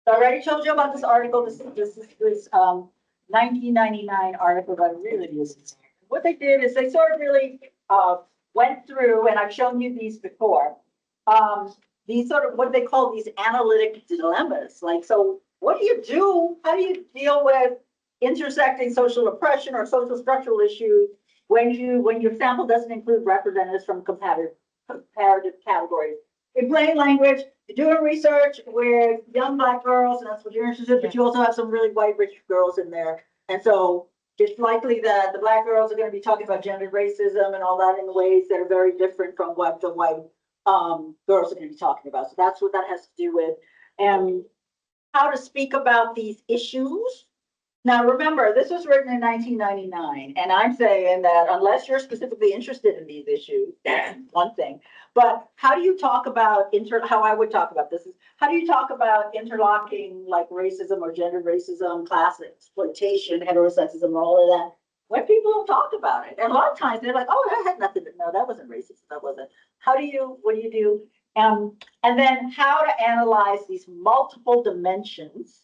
So I already told you about this article. This 1999 article that really is. What they did is they sort of really went through, and I've shown you these before. These sort of what they call these analytic dilemmas. Like, so what do you do? How do you deal with intersecting social oppression or social structural issues when your sample doesn't include representatives from comparative categories? In plain language, you're doing research with young Black girls, and that's what you're interested in, but you also have some really white rich girls in there. And so it's likely that the Black girls are going to be talking about gender racism and all that in ways that are very different from what the white girls are going to be talking about. So that's what that has to do with. And how to speak about these issues. Now, remember, this was written in 1999, and I'm saying that unless you're specifically interested in these issues, that's one thing. But how do you talk about, how I would talk about this is, how do you talk about interlocking like racism or gender racism, class exploitation, heterosexism, all of that, when people don't talk about it? And a lot of times they're like, oh, that had nothing to, no, that wasn't racist, that wasn't. What do you do? And then how to analyze these multiple dimensions,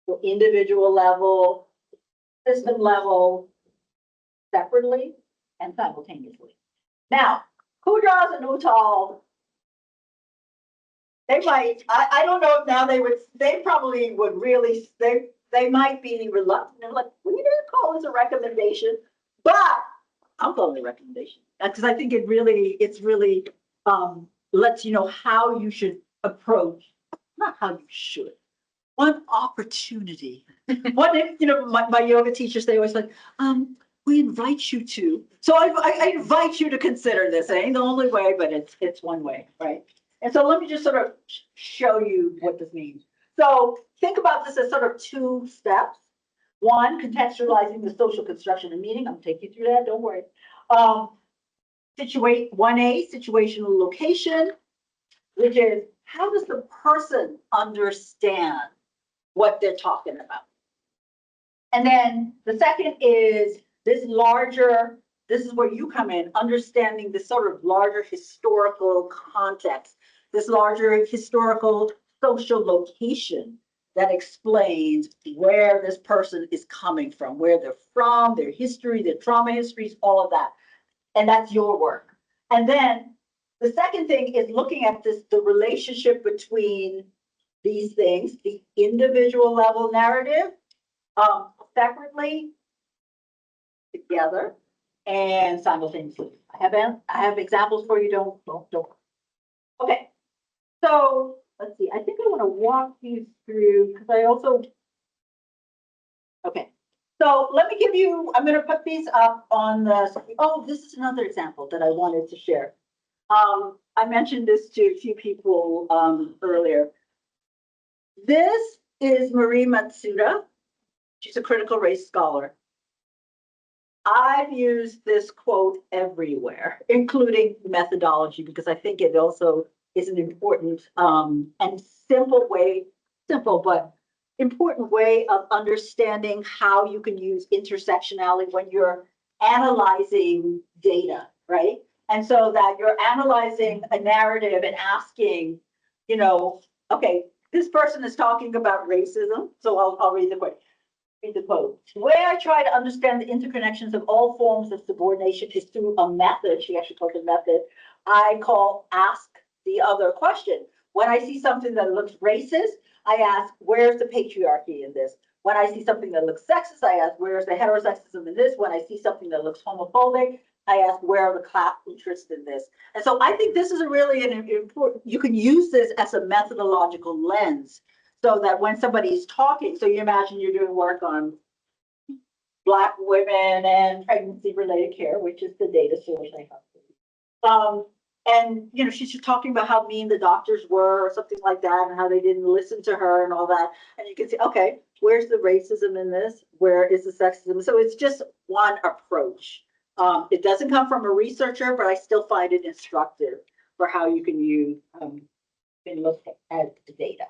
so individual level, system level, separately and simultaneously. Now, Kudras and Utal, they might, I don't know if now they probably would really, they might be reluctant. They're like, we didn't call this a recommendation, but I'm calling it a recommendation because I think it's really lets you know how you should approach, not how you should. One opportunity. My yoga teachers, they always like, we invite you to. So I invite you to consider this. It ain't the only way, but it's one way, right? And so let me just sort of show you what this means. So think about this as sort of two steps. One, contextualizing the social construction of meaning. I'm taking you through that, don't worry. 1A, situational location, which is how does the person understand what they're talking about? And then the second is this is where you come in, understanding this sort of larger historical context, this larger historical social location that explains where this person is coming from, where they're from, their history, their trauma histories, all of that. And that's your work. And then the second thing is looking at the relationship between these things, the individual level narrative, separately, together, and simultaneously. I have examples for you. Don't. Okay. So let's see. I think I want to walk you through because I also. Okay. So let me give you. I'm going to put these up on the. Oh, this is another example that I wanted to share. I mentioned this to a few people earlier. This is Marie Matsuda. She's a critical race scholar. I've used this quote everywhere, including methodology, because I think it also is an important and simple but important way of understanding how you can use intersectionality when you're analyzing data, right? And so that you're analyzing a narrative and asking, okay, this person is talking about racism. So I'll read the quote. The way I try to understand the interconnections of all forms of subordination is through a method. She actually called it a method I call ask the other question. When I see something that looks racist, I ask, where's the patriarchy in this? When I see something that looks sexist, I ask, where's the heterosexism in this? When I see something that looks homophobic, I ask, where are the class interests in this? And so I think this is an important, you can use this as a methodological lens so that when somebody's talking, so you imagine you're doing work on Black women and pregnancy-related care, which is the data source I have. And she's just talking about how mean the doctors were or something like that, and how they didn't listen to her and all that. And you can see, okay, where's the racism in this? Where is the sexism? So it's just one approach. It doesn't come from a researcher, but I still find it instructive for how you can use and look at the data.